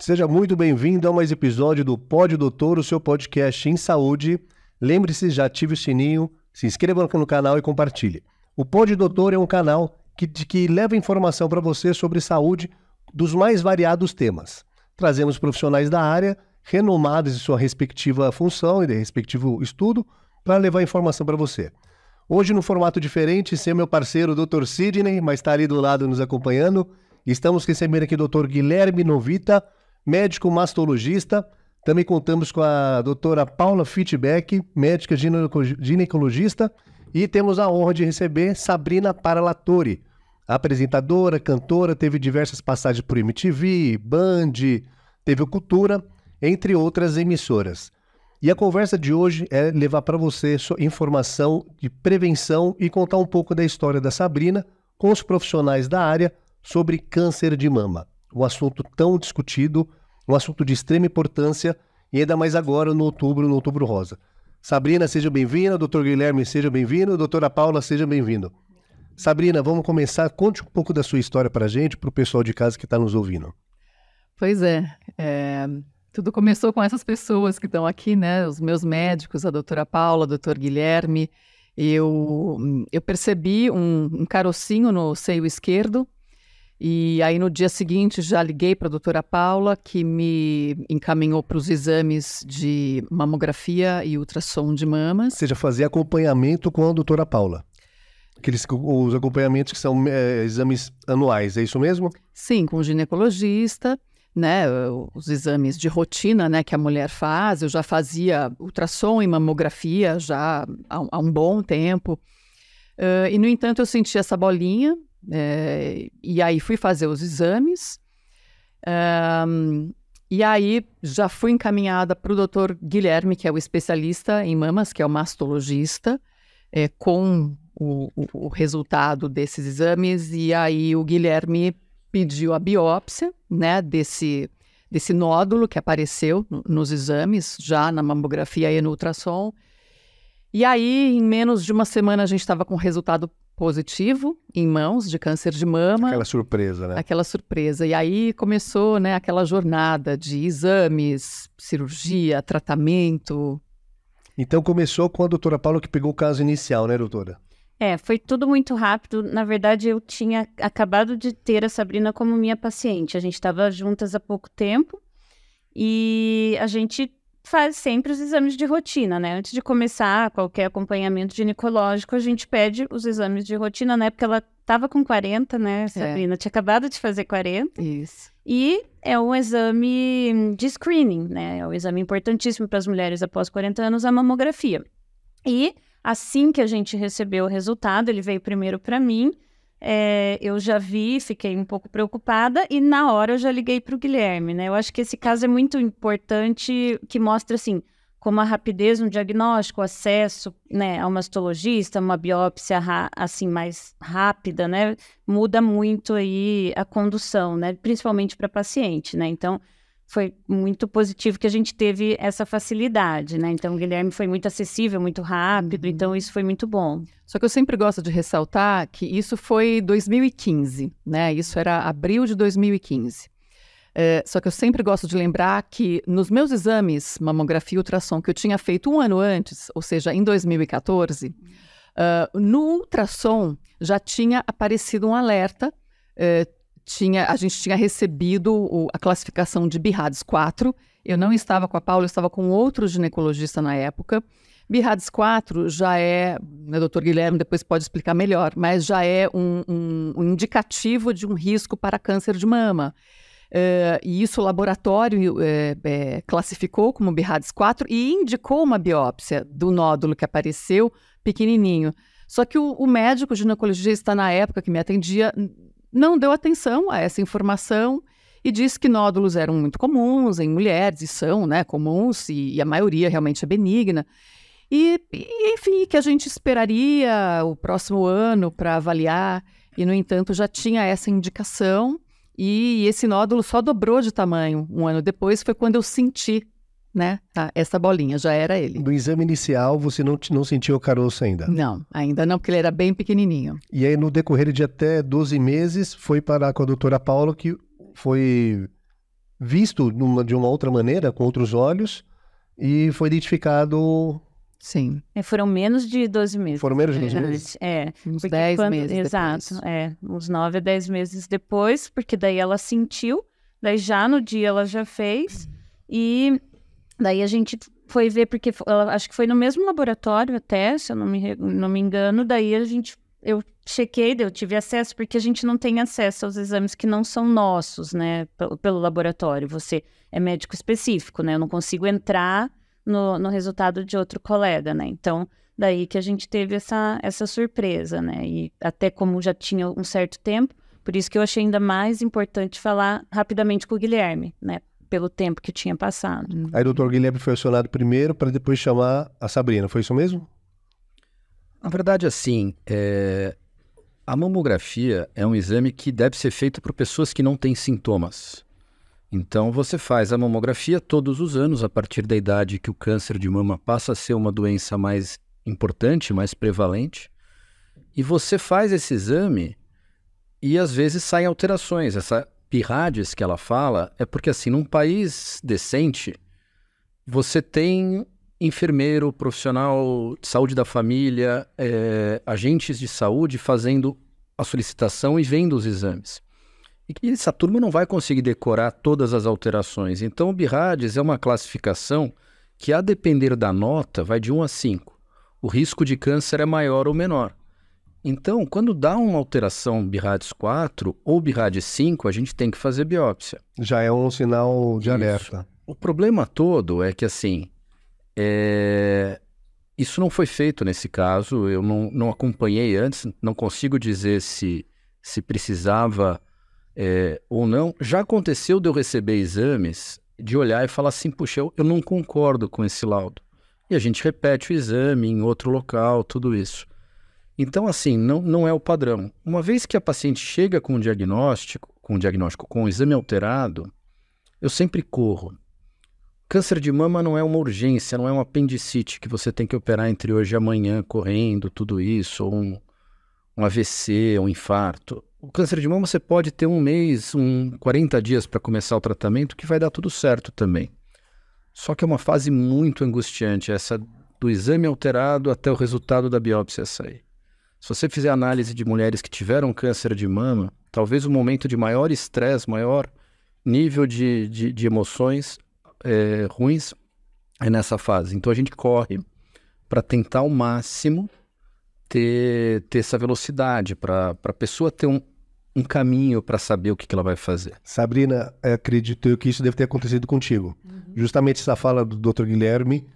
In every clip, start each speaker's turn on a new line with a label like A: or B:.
A: Seja muito bem-vindo a mais episódio do Pod Doutor, o seu podcast em saúde. Lembre-se, já ative o sininho, se inscreva no canal e compartilhe. O Pod Doutor é um canal que leva informação para você sobre saúde dos mais variados temas. Trazemos profissionais da área, renomados em sua respectiva função e de respectivo estudo, para levar informação para você. Hoje, no formato diferente, sem meu parceiro, o Dr. Sidney, mas está ali do lado nos acompanhando. Estamos recebendo aqui o Dr. Guilherme Novita, médico mastologista. Também contamos com a doutora Paula Fittbeck, médica ginecologista. E temos a honra de receber Sabrina Paralatori, apresentadora, cantora, teve diversas passagens por MTV, Band, teve o Cultura, entre outras emissoras. E a conversa de hoje é levar para você informação de prevenção e contar um pouco da história da Sabrina com os profissionais da área sobre câncer de mama. Um assunto tão discutido, um assunto de extrema importância e ainda mais agora no Outubro Rosa. Sabrina, seja bem-vinda. Dr. Guilherme, seja bem-vindo. Doutora Paula, seja bem-vindo. Sabrina, vamos começar. Conte um pouco da sua história para a gente, para o pessoal de casa que está nos ouvindo.
B: Pois é. Tudo começou com essas pessoas que estão aqui, né? Os meus médicos, a doutora Paula, o doutor Guilherme. Eu percebi um carocinho no seio esquerdo. E aí no dia seguinte já liguei para a doutora Paula, que me encaminhou para os exames de mamografia e ultrassom de mamas.
A: Você já fazia acompanhamento com a doutora Paula? Os acompanhamentos que são exames anuais, é isso mesmo?
B: Sim, com o ginecologista, né? Os exames de rotina, né, que a mulher faz. Eu já fazia ultrassom e mamografia já há um bom tempo. E no entanto eu senti essa bolinha. E aí fui fazer os exames e aí já fui encaminhada para o doutor Guilherme, que é o especialista em mamas, que é o mastologista, com o resultado desses exames. E aí o Guilherme pediu a biópsia, né, desse nódulo que apareceu nos exames, já na mamografia e no ultrassom. E aí, em menos de uma semana, a gente estava com resultado positivo em mãos de câncer de mama.
A: Aquela surpresa, né?
B: Aquela surpresa. E aí começou, né, aquela jornada de exames, cirurgia, tratamento.
A: Então começou com a doutora Paula, que pegou o caso inicial, né, doutora?
C: Foi tudo muito rápido. Na verdade, eu tinha acabado de ter a Sabrina como minha paciente. A gente estava juntas há pouco tempo e a gente faz sempre os exames de rotina, né? Antes de começar qualquer acompanhamento ginecológico, a gente pede os exames de rotina, né? Porque ela estava com 40, né, Sabrina? Tinha acabado de fazer 40.
B: Isso.
C: E é um exame de screening, né? É um exame importantíssimo para as mulheres após 40 anos, a mamografia. E assim que a gente recebeu o resultado, ele veio primeiro para mim, eu já vi, fiquei um pouco preocupada e na hora eu já liguei para o Guilherme, né? Eu acho que esse caso é muito importante, que mostra, assim, como a rapidez no diagnóstico, o acesso, né, a um mastologista, uma biópsia, assim, mais rápida, né? Muda muito aí a condução, né? Principalmente para paciente, né? Então, foi muito positivo que a gente teve essa facilidade, né? Então, o Guilherme foi muito acessível, muito rápido, então isso foi muito bom.
B: Só que eu sempre gosto de ressaltar que isso foi 2015, né? Isso era abril de 2015. Só que eu sempre gosto de lembrar que nos meus exames, mamografia e ultrassom, que eu tinha feito um ano antes, ou seja, em 2014, no ultrassom já tinha aparecido um alerta. A gente tinha recebido a classificação de BIRADS 4. Eu não estava com a Paula, eu estava com outro ginecologista na época. BIRADS 4 já é, o doutor Guilherme depois pode explicar melhor, mas já é um indicativo de um risco para câncer de mama. E isso o laboratório classificou como BIRADS 4 e indicou uma biópsia do nódulo que apareceu pequenininho. Só que o médico ginecologista na época que me atendia não deu atenção a essa informação e disse que nódulos eram muito comuns em mulheres, e são, né, comuns, e a maioria realmente é benigna. E, enfim, que a gente esperaria o próximo ano para avaliar, e, no entanto, já tinha essa indicação, e esse nódulo só dobrou de tamanho um ano depois, foi quando eu senti, né, essa bolinha, já era ele.
A: No exame inicial, você não sentiu o caroço ainda?
B: Não, ainda não, porque ele era bem pequenininho.
A: E aí, no decorrer de até 12 meses, foi parar com a doutora Paula, que foi visto de uma outra maneira, com outros olhos, e foi identificado...
B: Sim.
C: Foram menos de 12 meses.
A: Foram menos de 12 meses?
B: Uns 10 meses
C: exato,
B: depois.
C: Uns 9 a 10 meses depois, porque daí ela sentiu, daí já no dia ela já fez, e daí a gente foi ver, porque acho que foi no mesmo laboratório até, se eu não me engano, daí eu chequei, eu tive acesso, porque a gente não tem acesso aos exames que não são nossos, né, pelo laboratório, você é médico específico, né, eu não consigo entrar no resultado de outro colega, né, então daí que a gente teve essa surpresa, né, e até como já tinha um certo tempo, por isso que eu achei ainda mais importante falar rapidamente com o Guilherme, né, pelo tempo que tinha passado.
A: Aí o Dr. Guilherme foi acionado primeiro para depois chamar a Sabrina, foi isso mesmo?
D: Na verdade, assim, a mamografia é um exame que deve ser feito por pessoas que não têm sintomas. Então, você faz a mamografia todos os anos, a partir da idade que o câncer de mama passa a ser uma doença mais importante, mais prevalente, e você faz esse exame e, às vezes, saem alterações. Essa pirrades que ela fala é porque, assim, num país decente, você tem enfermeiro, profissional de saúde da família, agentes de saúde fazendo a solicitação e vendo os exames. E essa turma não vai conseguir decorar todas as alterações. Então, o BIRADS é uma classificação que, a depender da nota, vai de 1 a 5. O risco de câncer é maior ou menor. Então, quando dá uma alteração BIRADS 4 ou BIRADS 5, a gente tem que fazer biópsia.
A: Já é um sinal de alerta.
D: O problema todo é que, assim, isso não foi feito nesse caso, eu não acompanhei antes, não consigo dizer se precisava ou não. Já aconteceu de eu receber exames, de olhar e falar assim, puxa, eu não concordo com esse laudo. E a gente repete o exame em outro local, tudo isso. Então, assim, não é o padrão. Uma vez que a paciente chega com um diagnóstico, com um exame alterado, eu sempre corro. Câncer de mama não é uma urgência, não é um apendicite que você tem que operar entre hoje e amanhã, correndo, tudo isso, ou um AVC, um infarto. O câncer de mama você pode ter 1 mês, 40 dias para começar o tratamento, que vai dar tudo certo também. Só que é uma fase muito angustiante, essa do exame alterado até o resultado da biópsia sair. Se você fizer análise de mulheres que tiveram câncer de mama, talvez o momento de maior estresse, maior nível de emoções ruins é nessa fase. Então a gente corre para tentar ao máximo ter essa velocidade, para a pessoa ter um caminho para saber o que ela vai fazer.
A: Sabrina, acredito eu que isso deve ter acontecido contigo. Justamente essa fala do Dr. Guilherme,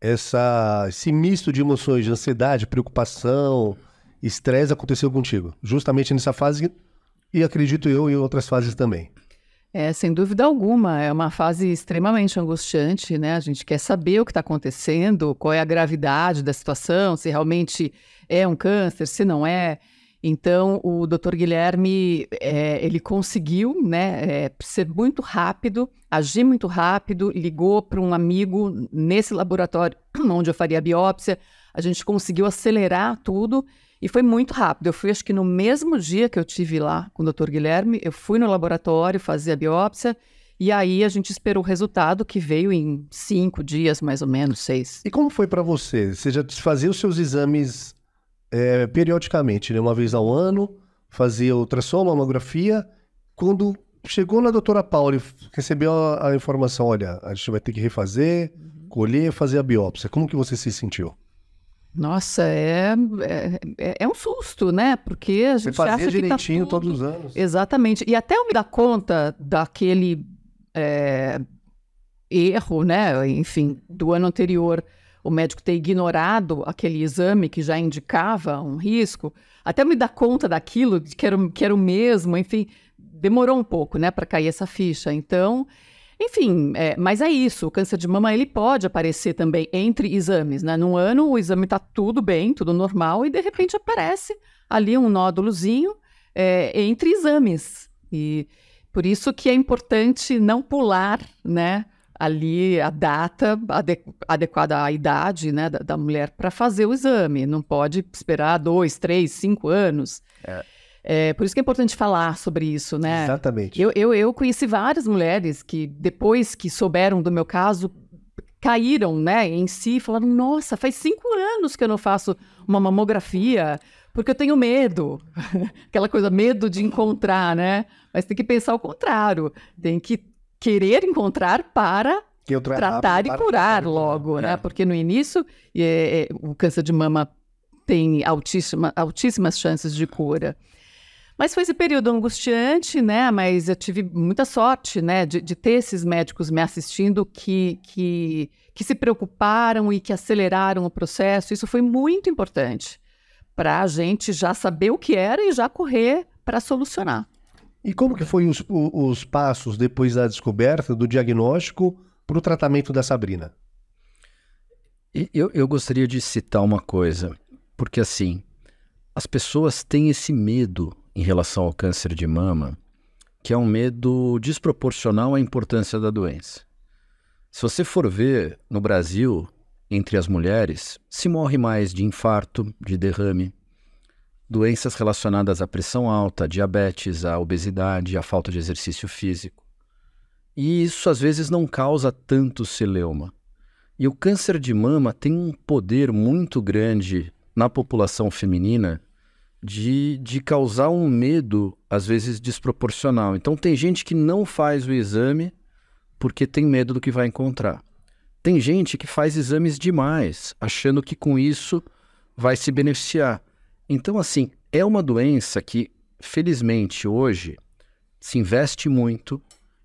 A: esse misto de emoções, de ansiedade, preocupação, estresse aconteceu contigo. Justamente nessa fase e acredito eu em outras fases também.
B: Sem dúvida alguma, é uma fase extremamente angustiante, né? A gente quer saber o que está acontecendo, qual é a gravidade da situação, se realmente é um câncer, se não é. Então, o Dr. Guilherme, ele conseguiu, né, ser muito rápido, agir muito rápido, ligou para um amigo nesse laboratório onde eu faria a biópsia, a gente conseguiu acelerar tudo e foi muito rápido. Eu fui, acho que no mesmo dia que eu tive lá com o Dr. Guilherme, eu fui no laboratório fazer a biópsia e aí a gente esperou o resultado que veio em 5 dias, mais ou menos, 6.
A: E como foi para você? Você já fazia os seus exames periodicamente, né? Uma vez ao ano, fazia ultrassom, mamografia. Quando chegou na doutora Paula e recebeu a informação, olha, a gente vai ter que refazer, colher, fazer a biópsia. Como que você se sentiu?
B: Nossa, é um susto, né? Porque a gente
A: fazia
B: acha que
A: direitinho
B: tá tudo...
A: todos os anos.
B: Exatamente. E até eu me dar conta daquele erro, né? Enfim, do ano anterior, o médico ter ignorado aquele exame que já indicava um risco, até eu me dar conta daquilo, que era o mesmo, enfim, demorou um pouco, né, para cair essa ficha. Então, enfim, mas é isso, o câncer de mama ele pode aparecer também entre exames, né? Num ano o exame está tudo bem, tudo normal, e de repente aparece ali um nódulozinho entre exames. E por isso que é importante não pular, né, ali a data adequada à idade, né, da mulher para fazer o exame. Não pode esperar 2, 3, 5 anos. Por isso que é importante falar sobre isso, né?
A: Exatamente.
B: Eu conheci várias mulheres que, depois que souberam do meu caso, caíram, né, em si e falaram, nossa, faz 5 anos que eu não faço uma mamografia, porque eu tenho medo. Aquela coisa, medo de encontrar, né? Mas tem que pensar o contrário. Tem que querer encontrar para tratar e curar logo, né? Porque no início, o câncer de mama tem altíssimas chances de cura. Mas foi esse período angustiante, né? Mas eu tive muita sorte, né? De ter esses médicos me assistindo que se preocuparam e que aceleraram o processo. Isso foi muito importante para a gente já saber o que era e já correr para solucionar.
A: E como que foi os passos depois da descoberta, do diagnóstico, para o tratamento da Sabrina?
D: Eu gostaria de citar uma coisa, porque assim, as pessoas têm esse medo em relação ao câncer de mama, que é um medo desproporcional à importância da doença. Se você for ver, no Brasil, entre as mulheres, se morre mais de infarto, de derrame, doenças relacionadas à pressão alta, à diabetes, à obesidade, à falta de exercício físico. E isso, às vezes, não causa tanto celeuma. E o câncer de mama tem um poder muito grande na população feminina de causar um medo, às vezes, desproporcional. Então, tem gente que não faz o exame porque tem medo do que vai encontrar. Tem gente que faz exames demais, achando que com isso vai se beneficiar. Então, assim, é uma doença que, felizmente, hoje, se investe muito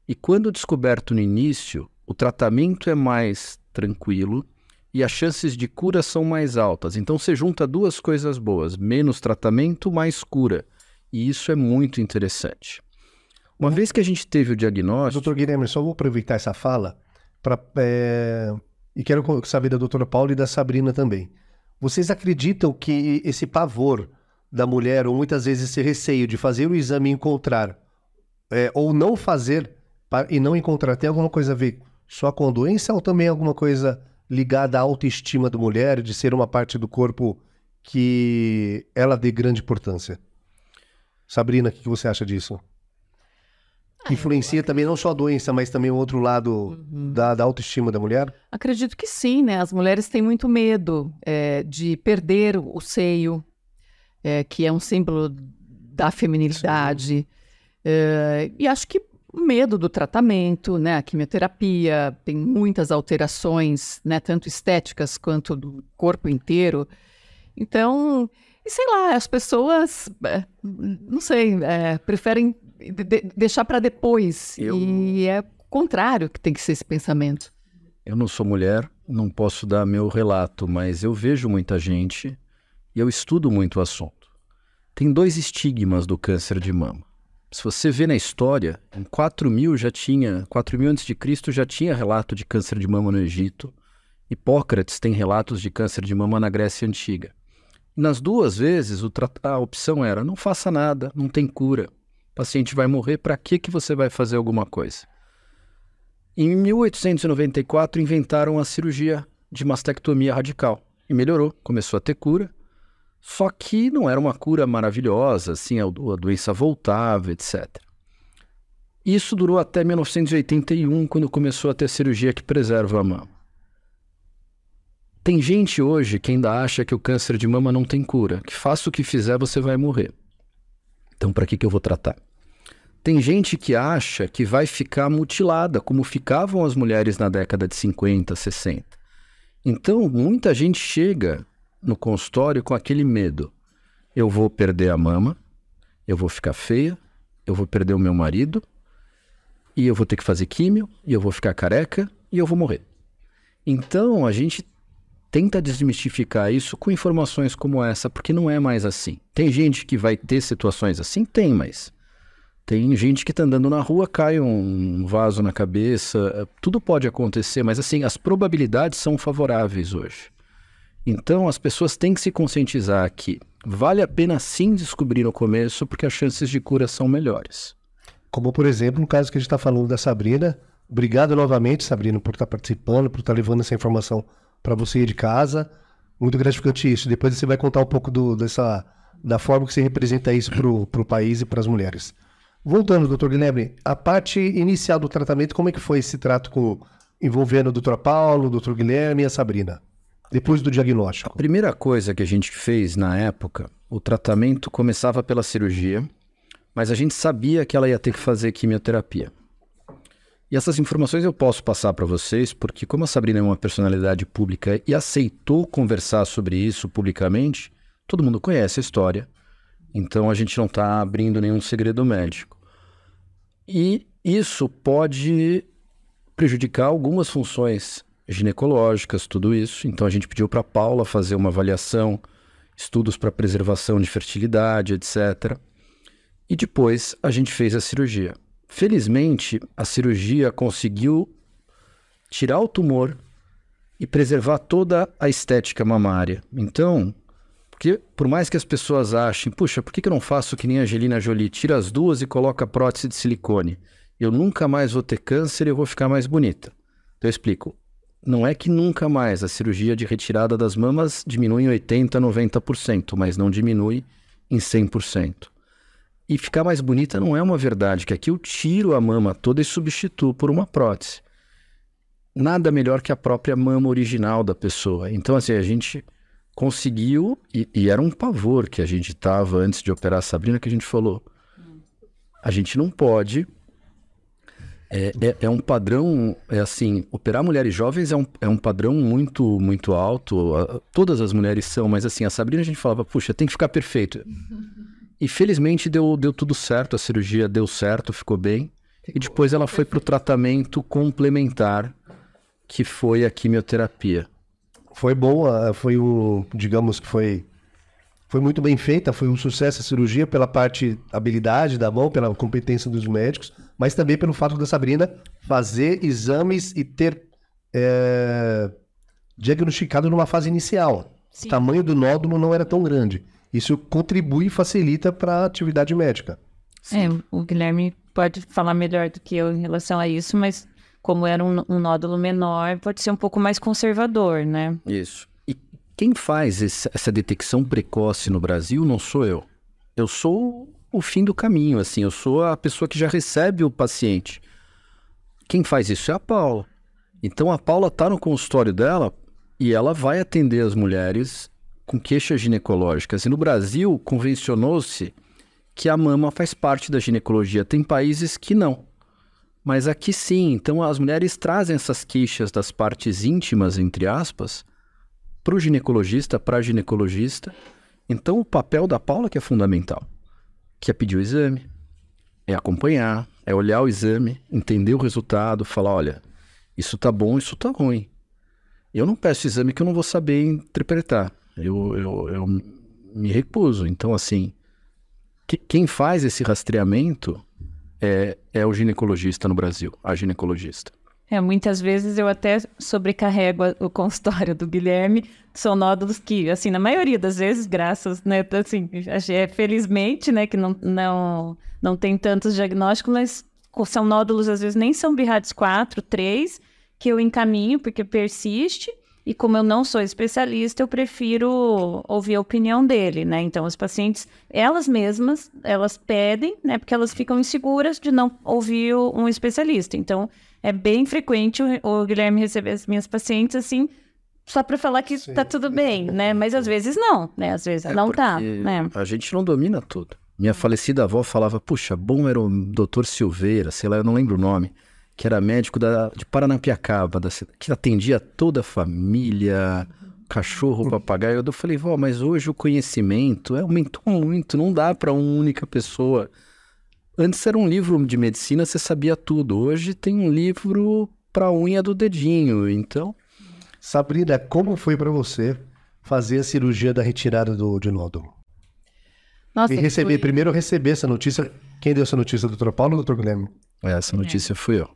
D: e, quando descoberto no início, o tratamento é mais tranquilo e as chances de cura são mais altas. Então, você junta 2 coisas boas, menos tratamento, mais cura. E isso é muito interessante. Uma vez que a gente teve o diagnóstico...
A: Doutor Guilherme, só vou aproveitar essa fala e quero saber da doutora Paula e da Sabrina também. Vocês acreditam que esse pavor da mulher, ou muitas vezes esse receio de fazer o exame e encontrar, ou não fazer e não encontrar, tem alguma coisa a ver só com a doença ou também alguma coisa ligada à autoestima da mulher, de ser uma parte do corpo que ela dê grande importância? Sabrina, o que você acha disso? Que influencia também não só a doença, mas também o outro lado da autoestima da mulher?
B: Acredito que sim, né? As mulheres têm muito medo de perder o seio, que é um símbolo da feminilidade. E acho que o medo do tratamento, né? A quimioterapia tem muitas alterações, né? Tanto estéticas quanto do corpo inteiro. Então, e sei lá, as pessoas, não sei, preferem deixar para depois. E é o contrário que tem que ser esse pensamento.
D: Eu não sou mulher, não posso dar meu relato, mas eu vejo muita gente e eu estudo muito o assunto. Tem 2 estigmas do câncer de mama. Se você vê na história, em 4000 a.C. já tinha relato de câncer de mama no Egito. Hipócrates tem relatos de câncer de mama na Grécia Antiga. Nas 2 vezes, a opção era, não faça nada, não tem cura. O paciente vai morrer, para que você vai fazer alguma coisa? Em 1894, inventaram a cirurgia de mastectomia radical. E melhorou, começou a ter cura. Só que não era uma cura maravilhosa, assim, a doença voltava, etc. Isso durou até 1981, quando começou a ter cirurgia que preserva a mama. Tem gente hoje que ainda acha que o câncer de mama não tem cura, que faça o que fizer você vai morrer. Então, para que eu vou tratar? Tem gente que acha que vai ficar mutilada, como ficavam as mulheres na década de 50, 60. Então, muita gente chega no consultório com aquele medo. Eu vou perder a mama, eu vou ficar feia, eu vou perder o meu marido, e eu vou ter que fazer químio, e eu vou ficar careca, e eu vou morrer. Então, a gente tenta desmistificar isso com informações como essa, porque não é mais assim. Tem gente que vai ter situações assim? Tem, mas tem gente que está andando na rua, cai um vaso na cabeça, tudo pode acontecer, mas assim, as probabilidades são favoráveis hoje. Então, as pessoas têm que se conscientizar que vale a pena sim descobrir no começo, porque as chances de cura são melhores.
A: Como, por exemplo, no caso que a gente está falando da Sabrina. Obrigado novamente, Sabrina, por estar participando, por estar levando essa informação para você de casa. Muito gratificante isso. Depois você vai contar um pouco da forma que você representa isso para o país e para as mulheres. Voltando, doutor Guilherme, a parte inicial do tratamento, como é que foi esse trato envolvendo o doutor Paulo, o doutor Guilherme e a Sabrina, depois do diagnóstico?
D: A primeira coisa que a gente fez na época, o tratamento começava pela cirurgia, mas a gente sabia que ela ia ter que fazer quimioterapia. E essas informações eu posso passar para vocês, porque como a Sabrina é uma personalidade pública e aceitou conversar sobre isso publicamente, todo mundo conhece a história, então a gente não está abrindo nenhum segredo médico. E isso pode prejudicar algumas funções ginecológicas, tudo isso. Então a gente pediu para a Paula fazer uma avaliação, estudos para preservação de fertilidade, etc. E depois a gente fez a cirurgia. Felizmente, a cirurgia conseguiu tirar o tumor e preservar toda a estética mamária. Então, porque por mais que as pessoas achem, puxa, por que eu não faço que nem a Angelina Jolie, tira as duas e coloca prótese de silicone? Eu nunca mais vou ter câncer e eu vou ficar mais bonita. Então eu explico. Não é que nunca mais a cirurgia de retirada das mamas diminui em 80%, 90%, mas não diminui em 100%. E ficar mais bonita não é uma verdade, que aqui eu tiro a mama toda e substituo por uma prótese. Nada melhor que a própria mama original da pessoa. Então, assim, a gente conseguiu, e era um pavor que a gente estava antes de operar a Sabrina, que a gente falou, a gente não pode... É um padrão, assim, operar mulheres jovens é um padrão muito, muito alto. Todas as mulheres são, mas assim, a Sabrina a gente falava, puxa, tem que ficar perfeito. E felizmente deu tudo certo, a cirurgia deu certo, ficou bem. E depois ela foi para o tratamento complementar, que foi a quimioterapia.
A: Foi bom, digamos que foi muito bem feita, foi um sucesso a cirurgia pela parte habilidade da mão, pela competência dos médicos, mas também pelo fato da Sabrina fazer exames e ter diagnosticado numa fase inicial. Sim. O tamanho do nódulo não era tão grande. Isso contribui e facilita para a atividade médica.
C: O Guilherme pode falar melhor do que eu em relação a isso, mas como era um nódulo menor, pode ser um pouco mais conservador, né?
D: Isso. E quem faz essa detecção precoce no Brasil não sou eu. Eu sou o fim do caminho, assim. Eu sou a pessoa que já recebe o paciente. Quem faz isso é a Paula. Então a Paula está no consultório dela e ela vai atender as mulheres com queixas ginecológicas. E no Brasil, convencionou-se que a mama faz parte da ginecologia. Tem países que não. Mas aqui sim. Então as mulheres trazem essas queixas das partes íntimas, entre aspas, para o ginecologista, para a ginecologista. Então o papel da Paula que é fundamental, que é pedir o exame, é acompanhar, é olhar o exame, entender o resultado, falar, olha, isso tá bom, isso tá ruim. Eu não peço exame que eu não vou saber interpretar. Eu me recuso. Então, assim, quem faz esse rastreamento é o ginecologista no Brasil, a ginecologista.
C: Muitas vezes eu até sobrecarrego o consultório do Guilherme. São nódulos que, assim, na maioria das vezes, graças, né, assim, felizmente, né, que não tem tantos diagnósticos, mas são nódulos, às vezes, nem são BIRADS 4, 3, que eu encaminho, porque persiste. E como eu não sou especialista, eu prefiro ouvir a opinião dele, né? Então, as pacientes, elas mesmas, elas pedem, né? Porque elas ficam inseguras de não ouvir um especialista. Então, é bem frequente o Guilherme receber as minhas pacientes, assim, só para falar que tá tudo bem, né? Mas às vezes não, né? Às vezes não tá, né?
D: A gente não domina tudo. Minha falecida avó falava, puxa, bom era o Dr. Silveira, sei lá, eu não lembro o nome, que era médico de Paranapiacaba, que atendia toda a família, cachorro, papagaio. Eu falei, vó, mas hoje o conhecimento aumentou muito, não dá para uma única pessoa. Antes era um livro de medicina, você sabia tudo. Hoje tem um livro para a unha do dedinho, então...
A: Sabrina, como foi para você fazer a cirurgia da retirada de nódulo?
B: Nossa,
A: e primeiro receber essa notícia. Quem deu essa notícia, doutor Paulo ou doutor Guilherme?
D: Essa notícia fui eu.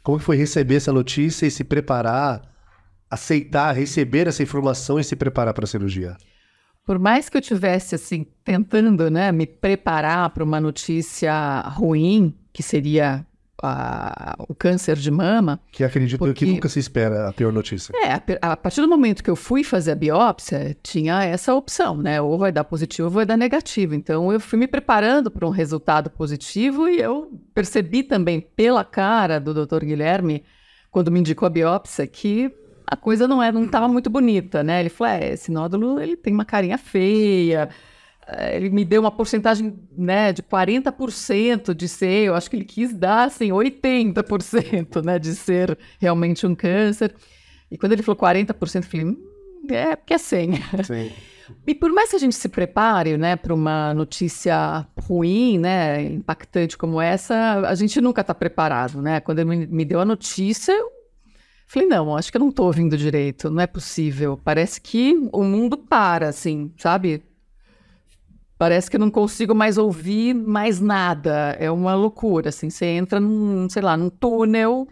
A: Como foi receber essa notícia e se preparar, aceitar, receber essa informação e se preparar para a cirurgia?
B: Por mais que eu tivesse, assim, tentando, né, me preparar para uma notícia ruim, que seria o câncer de mama.
A: Que acredito que nunca se espera a pior notícia.
B: A partir do momento que eu fui fazer a biópsia, tinha essa opção, né? Ou vai dar positivo ou vai dar negativo. Então, eu fui me preparando para um resultado positivo e eu percebi também pela cara do Dr. Guilherme, quando me indicou a biópsia, que a coisa não estava muito bonita, né? Ele falou, esse nódulo ele tem uma carinha feia. Ele me deu uma porcentagem, né, de 40% de ser, eu acho que ele quis dar, assim, 80%, né, de ser realmente um câncer. E quando ele falou 40%, eu falei, porque é 100%.
A: Sim.
B: E por mais que a gente se prepare, né, para uma notícia ruim, né, impactante como essa, a gente nunca está preparado, né? Quando ele me deu a notícia, eu falei, não, acho que eu não estou ouvindo direito, não é possível. Parece que o mundo para, assim, sabe? Parece que eu não consigo mais ouvir mais nada. É uma loucura, assim. Você entra num túnel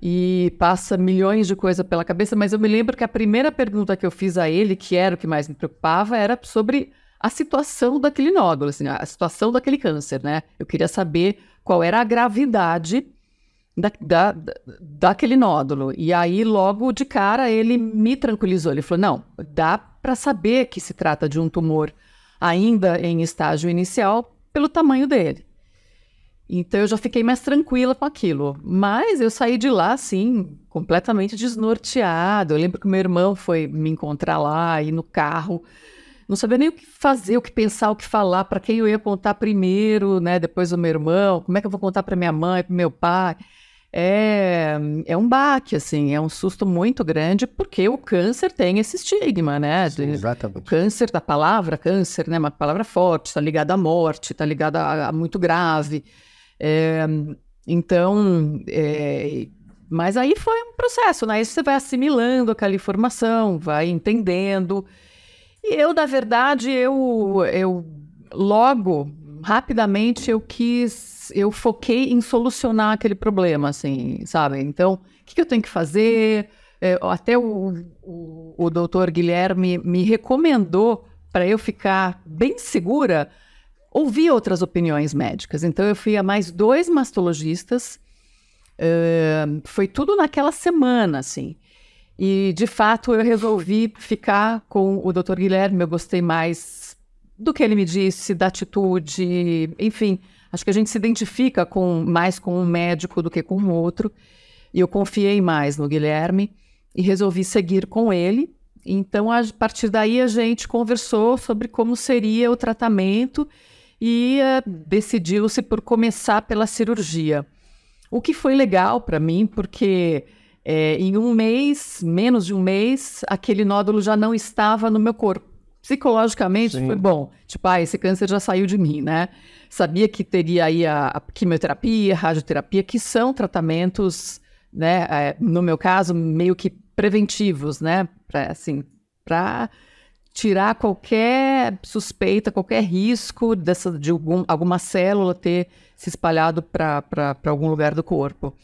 B: e passa milhões de coisas pela cabeça. Mas eu me lembro que a primeira pergunta que eu fiz a ele, que era o que mais me preocupava, era sobre a situação daquele nódulo, assim, a situação daquele câncer, né? Eu queria saber qual era a gravidade daquele nódulo. E aí, logo de cara, ele me tranquilizou. Ele falou, não, dá para saber que se trata de um tumor ainda em estágio inicial, pelo tamanho dele. Então, eu já fiquei mais tranquila com aquilo. Mas eu saí de lá, assim, completamente desnorteada. Eu lembro que meu irmão foi me encontrar lá, ir no carro. Não sabia nem o que fazer, o que pensar, o que falar, para quem eu ia contar primeiro, né? Depois o meu irmão, como é que eu vou contar para minha mãe, para meu pai. É um baque, assim, é um susto muito grande, porque o câncer tem esse estigma, né?
A: Exatamente.
B: O câncer, da palavra câncer, né? Uma palavra forte, está ligada à morte, está ligada a muito grave. Mas aí foi um processo, né? Aí você vai assimilando aquela informação, vai entendendo. E eu, na verdade, logo, rapidamente, eu foquei em solucionar aquele problema, assim, sabe? Então, o que eu tenho que fazer? Até o doutor Guilherme me recomendou, para eu ficar bem segura, ouvir outras opiniões médicas. Então, eu fui a mais 2 mastologistas, foi tudo naquela semana, assim. E, de fato, eu resolvi ficar com o doutor Guilherme. Eu gostei mais do que ele me disse, da atitude, enfim. Acho que a gente se identifica mais com um médico do que com o outro. E eu confiei mais no Guilherme e resolvi seguir com ele. Então, a partir daí, a gente conversou sobre como seria o tratamento e decidiu-se por começar pela cirurgia. O que foi legal para mim, porque em um mês, menos de um mês, aquele nódulo já não estava no meu corpo. Psicologicamente, sim, foi bom. Tipo, esse câncer já saiu de mim, né? Sabia que teria aí a quimioterapia, a radioterapia, que são tratamentos, né? No meu caso, meio que preventivos, né? Para tirar qualquer suspeita, qualquer risco de alguma célula ter se espalhado para algum lugar do corpo.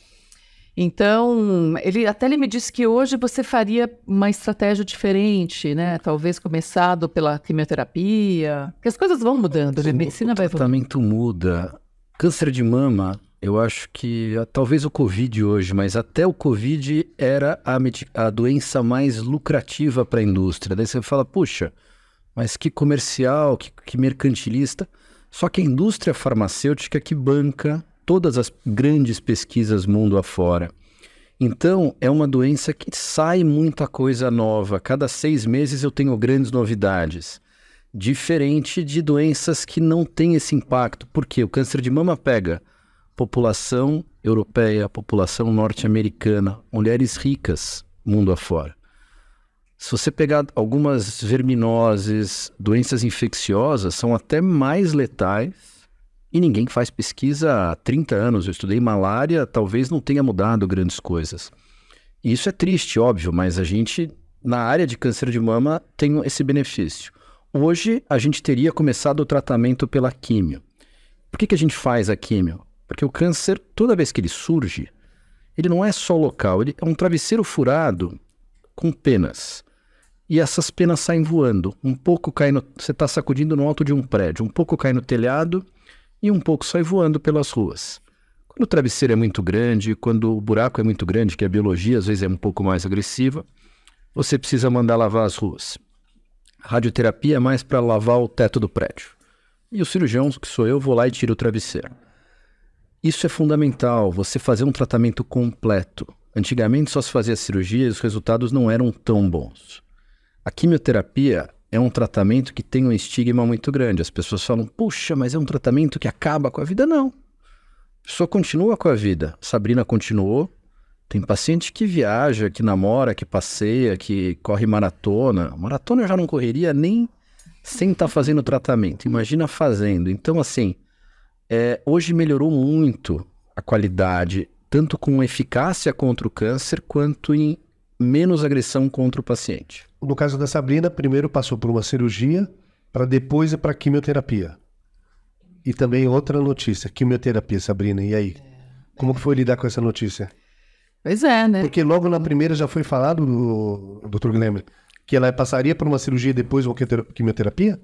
B: Então, ele me disse que hoje você faria uma estratégia diferente, né? Talvez começado pela quimioterapia, porque as coisas vão mudando, a medicina vai evoluindo.
D: O tratamento muda. Câncer de mama, eu acho que talvez o Covid hoje, mas até o Covid era a doença mais lucrativa para a indústria. Daí você fala, puxa, mas que comercial, que mercantilista. Só que a indústria farmacêutica que banca todas as grandes pesquisas mundo afora. Então, é uma doença que sai muita coisa nova. Cada 6 meses eu tenho grandes novidades. Diferente de doenças que não têm esse impacto. Porque o câncer de mama pega população europeia, população norte-americana, mulheres ricas, mundo afora. Se você pegar algumas verminoses, doenças infecciosas, são até mais letais. E ninguém faz pesquisa há 30 anos. Eu estudei malária, talvez não tenha mudado grandes coisas. E isso é triste, óbvio, mas a gente, na área de câncer de mama, tem esse benefício. Hoje, a gente teria começado o tratamento pela químio. Por que a gente faz a químio? Porque o câncer, toda vez que ele surge, ele não é só local, ele é um travesseiro furado com penas. E essas penas saem voando. Um pouco cai você está sacudindo no alto de um prédio, um pouco cai no telhado e um pouco sai voando pelas ruas. Quando o travesseiro é muito grande, quando o buraco é muito grande, que a biologia às vezes é um pouco mais agressiva, você precisa mandar lavar as ruas. A radioterapia é mais para lavar o teto do prédio. E o cirurgião, que sou eu, vou lá e tiro o travesseiro. Isso é fundamental, você fazer um tratamento completo. Antigamente só se fazia cirurgia e os resultados não eram tão bons. A quimioterapia é um tratamento que tem um estigma muito grande. As pessoas falam, puxa, mas é um tratamento que acaba com a vida. Não. A pessoa continua com a vida. Sabrina continuou. Tem paciente que viaja, que namora, que passeia, que corre maratona. Maratona eu já não correria nem sem estar fazendo tratamento. Imagina fazendo. Então, assim, hoje melhorou muito a qualidade, tanto com eficácia contra o câncer, quanto em menos agressão contra o paciente.
A: No caso da Sabrina, primeiro passou por uma cirurgia, para depois ir para quimioterapia. E também outra notícia, quimioterapia, Sabrina, e aí? Como que foi lidar com essa notícia?
B: Pois é, né?
A: Porque logo na primeira já foi falado, Dr. Guilherme, que ela passaria por uma cirurgia e depois uma quimioterapia?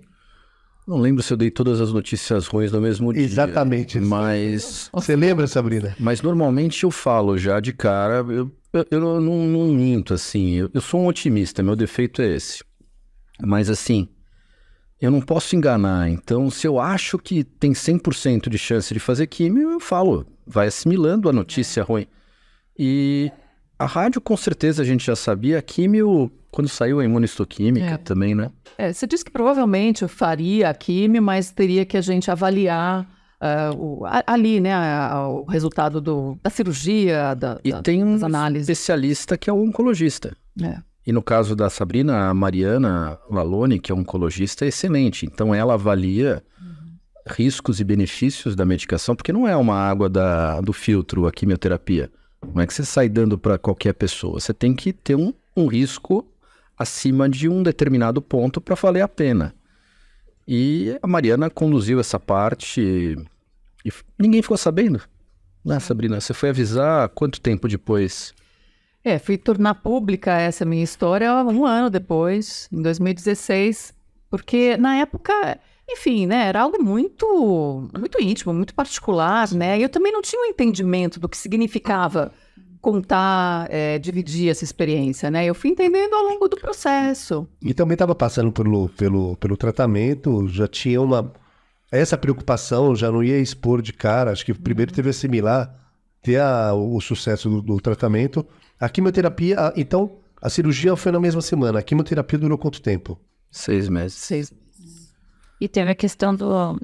D: Não lembro se eu dei todas as notícias ruins no mesmo dia.
A: Exatamente.
D: Mas...
A: Você lembra, Sabrina?
D: Mas normalmente eu falo já de cara, eu não minto, assim. Eu sou um otimista, meu defeito é esse. Mas assim, eu não posso enganar. Então, se eu acho que tem 100% de chance de fazer químio, eu falo. Vai assimilando a notícia ruim. E a rádio, com certeza, a gente já sabia. A químio, quando saiu a imunistoquímica também, né?
B: Você disse que provavelmente eu faria a químio, mas teria que a gente avaliar ali, né, o resultado da cirurgia,
D: tem
B: das análises.
D: Especialista que é o oncologista. E no caso da Sabrina, a Mariana Lalone, que é oncologista, é excelente. Então ela avalia riscos e benefícios da medicação, porque não é uma água do filtro, a quimioterapia. Não é que você sai dando para qualquer pessoa. Você tem que ter um risco acima de um determinado ponto para valer a pena. E a Mariana conduziu essa parte e ninguém ficou sabendo. Né, Sabrina? Você foi avisar quanto tempo depois?
B: Fui tornar pública essa minha história 1 ano depois, em 2016, porque na época, enfim, né, era algo muito, muito íntimo, muito particular, né? E eu também não tinha um entendimento do que significava contar, dividir essa experiência, né? Eu fui entendendo ao longo do processo.
A: E também estava passando pelo tratamento, já tinha essa preocupação, já não ia expor de cara. Acho que primeiro teve a assimilar, ter o sucesso do tratamento. A quimioterapia, então, a cirurgia foi na mesma semana. A quimioterapia durou quanto tempo?
D: 6 meses.
B: 6 meses.
C: E teve a questão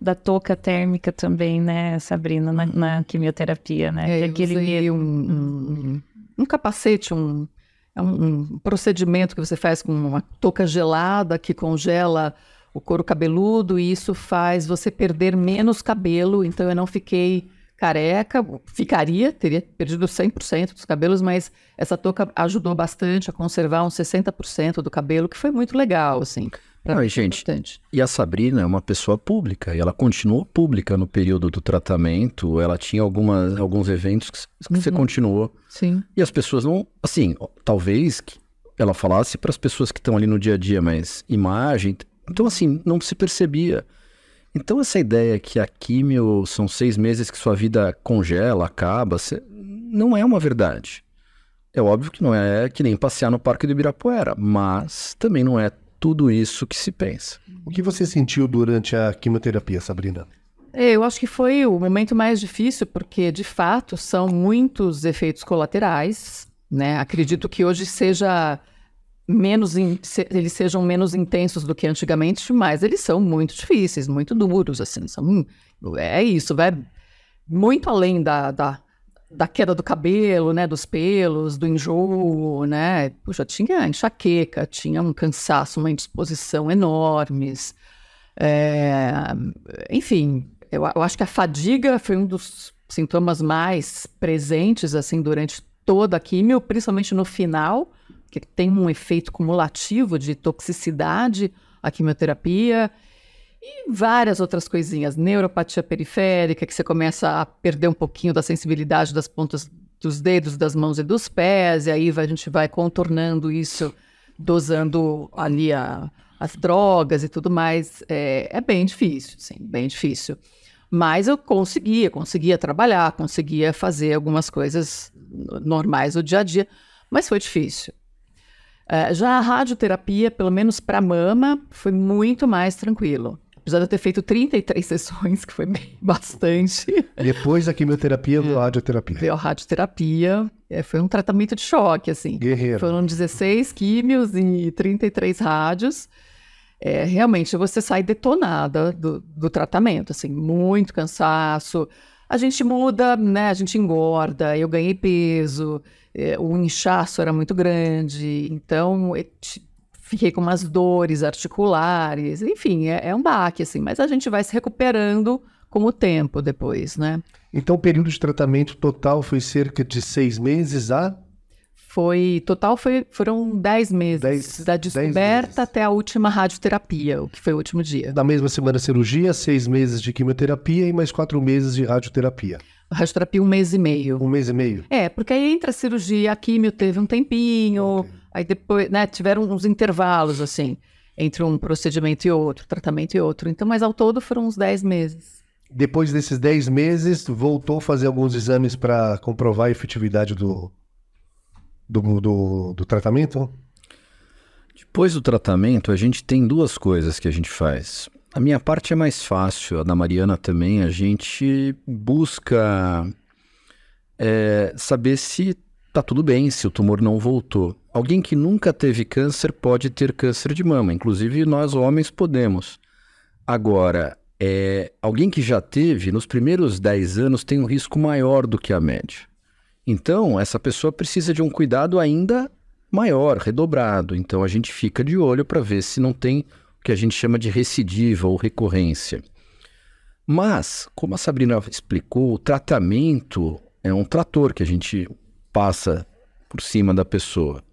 C: da touca térmica também, né, Sabrina, na quimioterapia, né?
B: Eu usei um capacete, um procedimento que você faz com uma touca gelada que congela o couro cabeludo, e isso faz você perder menos cabelo. Então eu não fiquei careca, teria perdido 100% dos cabelos, mas essa touca ajudou bastante a conservar uns 60% do cabelo, que foi muito legal, assim.
D: Gente, e a Sabrina é uma pessoa pública, e ela continuou pública no período do tratamento. Ela tinha alguns eventos que você continuou.
B: Sim.
D: E as pessoas não, assim, talvez que ela falasse para as pessoas que estão ali no dia a dia, mas imagem, então assim, não se percebia. Então essa ideia que a químio são 6 meses que sua vida congela, acaba, não é uma verdade. É óbvio que não é que nem passear no Parque do Ibirapuera, mas também não é tudo isso que se pensa.
A: O que você sentiu durante a quimioterapia, Sabrina?
B: Eu acho que foi o momento mais difícil, porque, de fato, são muitos efeitos colaterais, né? Acredito que hoje eles sejam menos intensos do que antigamente, mas eles são muito difíceis, muito duros, assim. Isso, vai muito além da queda do cabelo, né, dos pelos, do enjoo, né? Puxa, tinha enxaqueca, tinha um cansaço, uma indisposição enormes. Enfim, eu acho que a fadiga foi um dos sintomas mais presentes, assim, durante toda a quimio, principalmente no final, que tem um efeito cumulativo de toxicidade, a quimioterapia. E várias outras coisinhas, neuropatia periférica, que você começa a perder um pouquinho da sensibilidade das pontas dos dedos, das mãos e dos pés, e aí a gente vai contornando isso, dosando ali as drogas e tudo mais. É bem difícil, sim, bem difícil. Mas eu conseguia trabalhar, conseguia fazer algumas coisas normais do dia a dia, mas foi difícil. Já a radioterapia, pelo menos para mama, foi muito mais tranquilo. Apesar de eu ter feito 33 sessões, que foi bastante.
A: Depois da quimioterapia, veio a radioterapia.
B: Veio a radioterapia, foi um tratamento de choque, assim.
A: Guerreiro.
B: Foram 16 químios e 33 rádios. Realmente, você sai detonada do tratamento, assim, muito cansaço. A gente muda, né? A gente engorda, eu ganhei peso, o inchaço era muito grande, então fiquei com umas dores articulares, enfim, é um baque, assim, mas a gente vai se recuperando com o tempo depois,
A: Então o período de tratamento total foi cerca de 6 meses
B: foram 10 meses, da descoberta até a última radioterapia, o que foi o último dia.
A: Na mesma semana cirurgia, 6 meses de quimioterapia e mais 4 meses de radioterapia.
B: A radioterapia 1 mês e meio.
A: 1 mês e meio?
B: Porque aí entre a cirurgia, a quimio teve um tempinho, aí depois, tiveram uns intervalos, assim, entre um procedimento e outro, tratamento e outro. Então, mas ao todo foram uns 10 meses.
A: Depois desses 10 meses, voltou a fazer alguns exames para comprovar a efetividade do tratamento?
D: Depois do tratamento, a gente tem 2 coisas que a gente faz. A minha parte é mais fácil, a da Mariana também. A gente busca saber se está tudo bem, se o tumor não voltou. Alguém que nunca teve câncer pode ter câncer de mama, inclusive nós homens podemos. Agora, alguém que já teve, nos primeiros 10 anos, tem um risco maior do que a média. Então, essa pessoa precisa de um cuidado ainda maior, redobrado. Então, a gente fica de olho para ver se não tem o que a gente chama de recidiva ou recorrência. Mas, como a Sabrina explicou, o tratamento é um trator que a gente passa por cima da pessoa.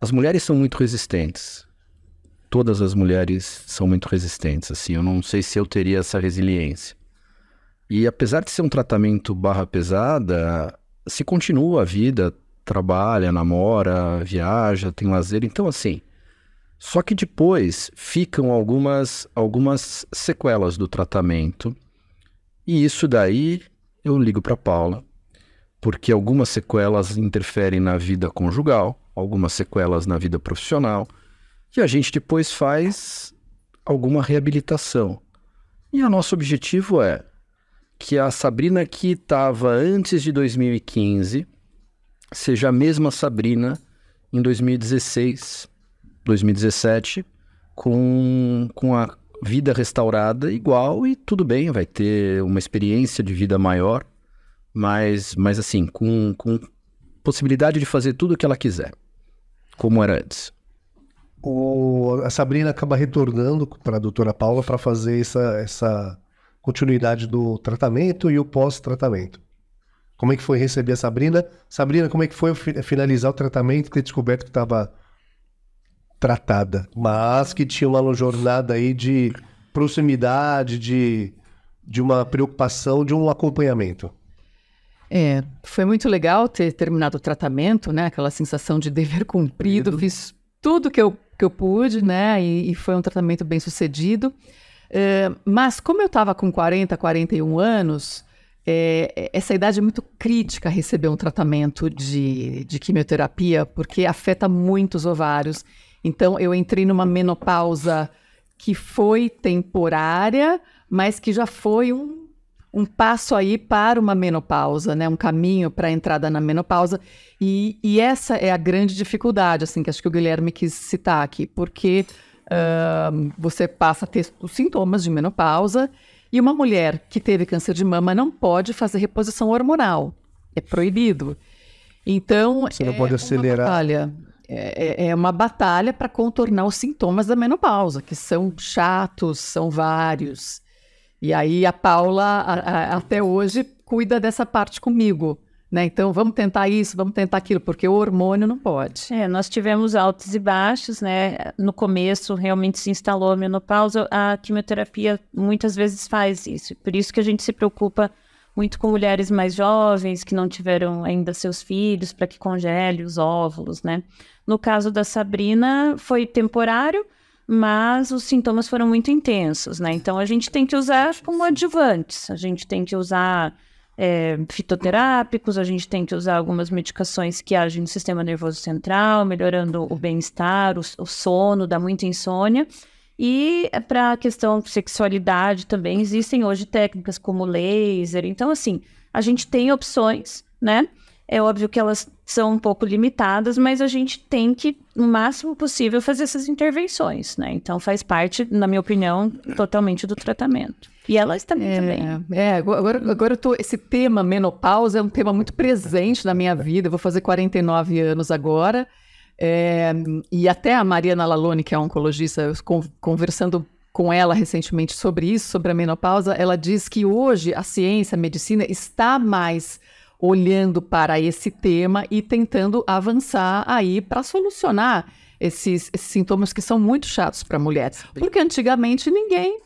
D: As mulheres são muito resistentes. Todas as mulheres são muito resistentes. Assim, eu não sei se eu teria essa resiliência. E apesar de ser um tratamento barra pesada, se continua a vida, trabalha, namora, viaja, tem lazer. Então, assim, só que depois ficam algumas sequelas do tratamento. E isso daí eu ligo para Paula, porque algumas sequelas interferem na vida conjugal, algumas sequelas na vida profissional, e a gente depois faz alguma reabilitação. E o nosso objetivo é que a Sabrina que estava antes de 2015 seja a mesma Sabrina em 2016, 2017, com a vida restaurada igual e tudo bem, vai ter uma experiência de vida maior, mas assim, com possibilidade de fazer tudo o que ela quiser, como era antes.
A: A Sabrina acaba retornando para a doutora Paula para fazer essa continuidade do tratamento e o pós-tratamento. Como é que foi receber a Sabrina? Sabrina, como é que foi finalizar o tratamento e ter descoberto que estava tratada, mas que tinha uma jornada aí de proximidade, de uma preocupação, de um acompanhamento?
B: Foi muito legal ter terminado o tratamento, né? Aquela sensação de dever cumprido. Fiz tudo que eu pude, né? E foi um tratamento bem sucedido. Mas como eu estava com 41 anos, essa idade é muito crítica a receber um tratamento de quimioterapia, porque afeta muito os ovários. Então, eu entrei numa menopausa que foi temporária, mas que já foi um passo aí para uma menopausa, né? Um caminho para a entrada na menopausa. E essa é a grande dificuldade, assim, que acho que o Guilherme quis citar aqui, porque você passa a ter os sintomas de menopausa e uma mulher que teve câncer de mama não pode fazer reposição hormonal. É proibido. Então,
A: você não pode acelerar.
B: É uma batalha para contornar os sintomas da menopausa, que são chatos, são vários. E aí a Paula, até hoje, cuida dessa parte comigo, né? Então, vamos tentar isso, vamos tentar aquilo, porque o hormônio não pode.
C: Nós tivemos altos e baixos, né? No começo, realmente se instalou a menopausa. A quimioterapia muitas vezes faz isso. Por isso que a gente se preocupa muito com mulheres mais jovens, que não tiveram ainda seus filhos, para que congele os óvulos, né? No caso da Sabrina, foi temporário, mas os sintomas foram muito intensos, né? Então, a gente tem que usar como adjuvantes, a gente tem que usar fitoterápicos, a gente tem que usar algumas medicações que agem no sistema nervoso central, melhorando o bem-estar, o sono, dá muita insônia. E para a questão de sexualidade também, existem hoje técnicas como laser. Então, assim, a gente tem opções, né? É óbvio que elas são um pouco limitadas, mas a gente tem que, no máximo possível, fazer essas intervenções, né? Então, faz parte, na minha opinião, totalmente do tratamento. E elas também.
B: Agora esse tema menopausa é um tema muito presente na minha vida. Eu vou fazer 49 anos agora. E até a Mariana Lalone, que é oncologista, conversando com ela recentemente sobre isso, sobre a menopausa, ela diz que hoje a ciência, a medicina está mais olhando para esse tema e tentando avançar aí para solucionar esses sintomas que são muito chatos para mulheres. Porque antigamente ninguém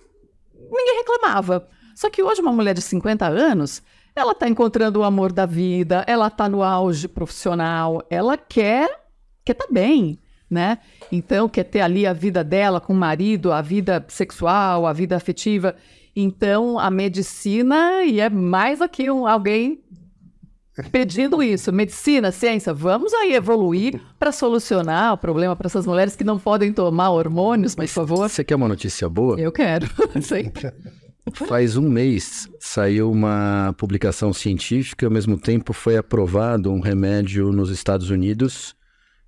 B: reclamava. Só que hoje uma mulher de 50 anos, ela está encontrando o amor da vida, ela está no auge profissional, ela quer estar bem, né? Então, quer ter ali a vida dela com o marido, a vida sexual, a vida afetiva. Então, a medicina, e é mais aqui alguém pedindo isso. Medicina, ciência, vamos aí evoluir para solucionar o problema para essas mulheres que não podem tomar hormônios, por favor.
D: Você quer uma notícia boa?
B: Eu quero, sempre.
D: Faz um mês saiu uma publicação científica, ao mesmo tempo foi aprovado um remédio nos Estados Unidos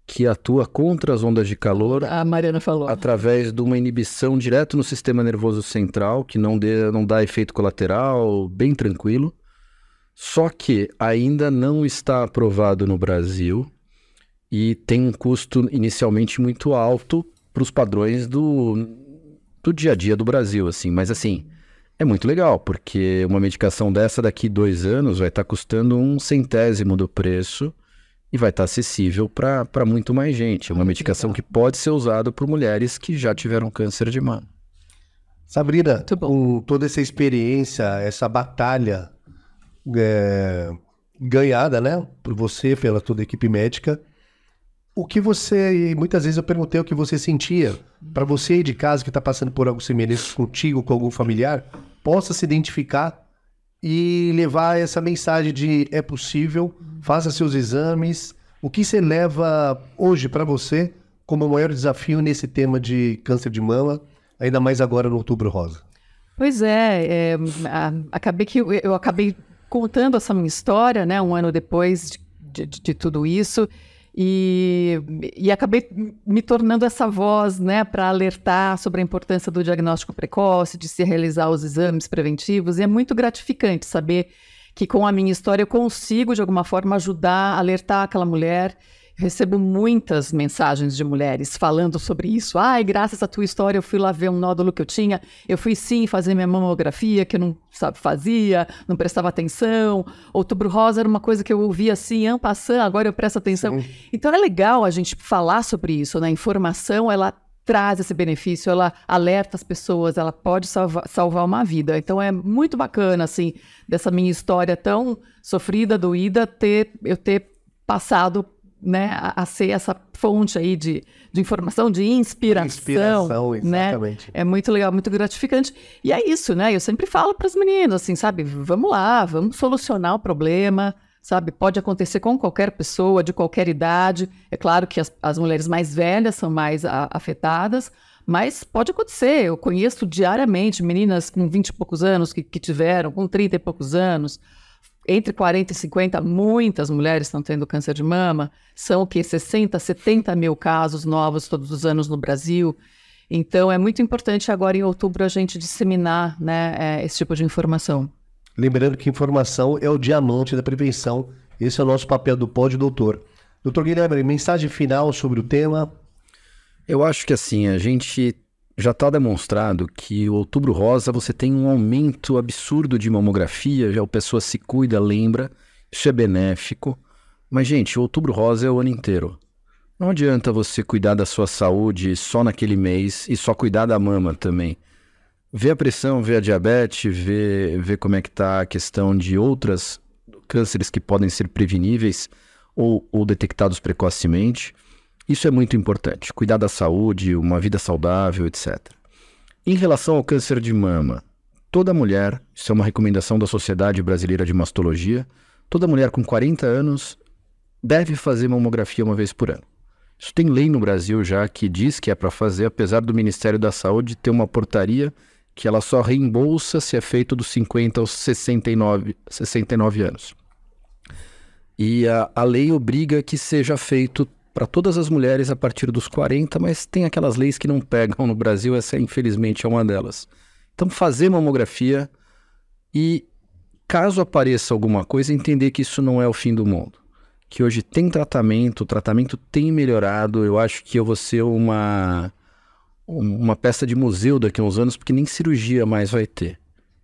D: que atua contra as ondas de calor.
B: A Mariana falou.
D: Através de uma inibição direto no sistema nervoso central, que não dá efeito colateral, bem tranquilo. Só que ainda não está aprovado no Brasil e tem um custo inicialmente muito alto para os padrões do dia a dia do Brasil, assim. Mas, assim, é muito legal, porque uma medicação dessa daqui 2 anos vai estar custando 1/100º do preço e vai estar acessível para muito mais gente. É uma medicação que pode ser usada por mulheres que já tiveram câncer de mama.
A: Sabrina, com toda essa experiência, essa batalha ganhada, né, por você, pela toda a equipe médica, o que você, e muitas vezes eu perguntei o que você sentia, para você aí de casa que está passando por algo semelhante contigo, com algum familiar, possa se identificar e levar essa mensagem de é possível, faça seus exames. O que você leva hoje para você como o maior desafio nesse tema de câncer de mama, ainda mais agora no Outubro Rosa?
B: Pois eu acabei contando essa minha história, né, 1 ano depois de tudo isso, e acabei me tornando essa voz, né, para alertar sobre a importância do diagnóstico precoce, de se realizar os exames preventivos, e é muito gratificante saber que com a minha história eu consigo, de alguma forma, ajudar, alertar aquela mulher. Recebo muitas mensagens de mulheres falando sobre isso. Ai, graças à tua história eu fui lá ver um nódulo que eu tinha. Eu fui sim fazer minha mamografia, que eu não fazia, não prestava atenção. Outubro Rosa era uma coisa que eu ouvia assim, en passant, agora eu presto atenção. Sim. Então é legal a gente falar sobre isso, né? A informação, ela traz esse benefício, ela alerta as pessoas, ela pode salvar uma vida. Então é muito bacana, assim, dessa minha história tão sofrida, doída, eu ter passado, né, a ser essa fonte aí de informação, de inspiração, exatamente. Né? É muito legal, muito gratificante. E é isso, né? Eu sempre falo para as meninas, assim, sabe? Vamos lá, vamos solucionar o problema, sabe? Pode acontecer com qualquer pessoa, de qualquer idade. É claro que as mulheres mais velhas são mais afetadas, mas pode acontecer. Eu conheço diariamente meninas com 20 e poucos anos que tiveram, com 30 e poucos anos. Entre 40 e 50, muitas mulheres estão tendo câncer de mama. São o quê? 60, 70 mil casos novos todos os anos no Brasil. Então, é muito importante agora em outubro a gente disseminar, né, esse tipo de informação.
A: Lembrando que informação é o diamante da prevenção. Esse é o nosso papel do Pod Doutor. Doutor Guilherme, mensagem final sobre o tema?
D: Eu acho que assim, a gente já está demonstrado que o Outubro Rosa você tem um aumento absurdo de mamografia, já a pessoa se cuida, lembra, isso é benéfico. Mas, gente, o Outubro Rosa é o ano inteiro. Não adianta você cuidar da sua saúde só naquele mês e só cuidar da mama também. Vê a pressão, vê a diabetes, vê como é que está a questão de outros cânceres que podem ser preveníveis ou detectados precocemente. Isso é muito importante, cuidar da saúde, uma vida saudável, etc. Em relação ao câncer de mama, toda mulher, isso é uma recomendação da Sociedade Brasileira de Mastologia, toda mulher com 40 anos deve fazer mamografia uma vez por ano. Isso tem lei no Brasil já que diz que é para fazer, apesar do Ministério da Saúde ter uma portaria que ela só reembolsa se é feito dos 50 aos 69 anos. E a lei obriga que seja feito para todas as mulheres a partir dos 40, mas tem aquelas leis que não pegam no Brasil, essa infelizmente é uma delas. Então fazer mamografia e caso apareça alguma coisa, entender que isso não é o fim do mundo. Que hoje tem tratamento, o tratamento tem melhorado, eu acho que eu vou ser uma peça de museu daqui a uns anos, porque nem cirurgia mais vai ter.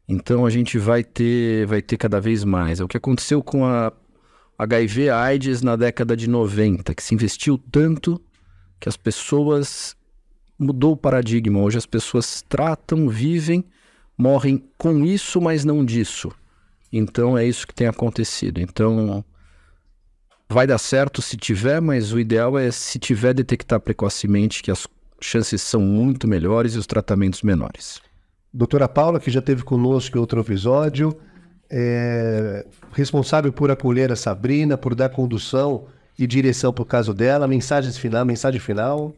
D: Então a gente vai ter cada vez mais. É o que aconteceu com a HIV/AIDS na década de 90, que se investiu tanto que as pessoas... mudou o paradigma. Hoje as pessoas tratam, vivem, morrem com isso, mas não disso. Então é isso que tem acontecido. Então vai dar certo se tiver, mas o ideal é se tiver detectar precocemente, que as chances são muito melhores e os tratamentos menores.
A: Doutora Paula, que já esteve conosco em outro episódio, responsável por acolher a Sabrina, por dar condução e direção para o caso dela. Mensagem final.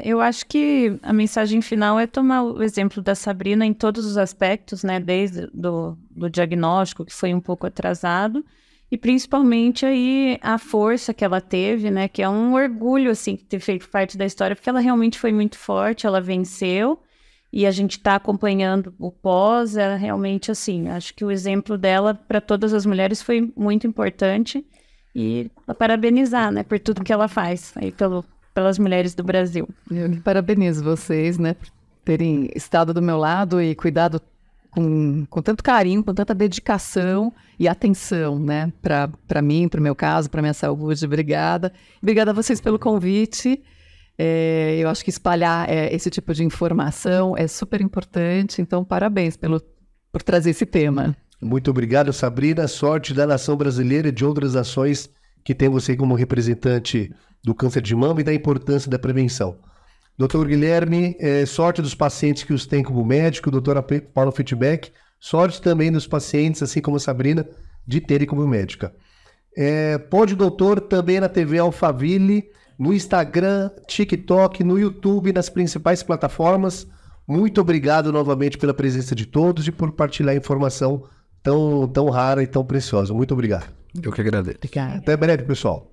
C: Eu acho que a mensagem final é tomar o exemplo da Sabrina em todos os aspectos, né? Desde do diagnóstico, que foi um pouco atrasado, e principalmente aí a força que ela teve, né? Que é um orgulho, assim, ter feito parte da história, porque ela realmente foi muito forte, ela venceu, e a gente está acompanhando o pós, ela realmente, assim, acho que o exemplo dela para todas as mulheres foi muito importante, e parabenizar, né? Por tudo que ela faz aí pelas mulheres do Brasil.
B: Eu parabenizo vocês, né, por terem estado do meu lado e cuidado com tanto carinho, com tanta dedicação e atenção, né, para mim, para o meu caso, para minha saúde. Obrigada. Obrigada a vocês pelo convite. Eu acho que espalhar esse tipo de informação é super importante, então parabéns por trazer esse tema.
A: Muito obrigado, Sabrina. Sorte da nação brasileira e de outras nações que tem você como representante do câncer de mama e da importância da prevenção. Doutor Guilherme, sorte dos pacientes que os têm como médico. Doutora Paula Feedback, sorte também dos pacientes, assim como a Sabrina, de terem como médica. Pode Doutor também na TV Alphaville, no Instagram, TikTok, no YouTube, nas principais plataformas. Muito obrigado novamente pela presença de todos e por partilhar informação tão rara e tão preciosa. Muito obrigado.
D: Eu que agradeço.
B: Obrigada.
A: Até breve, pessoal.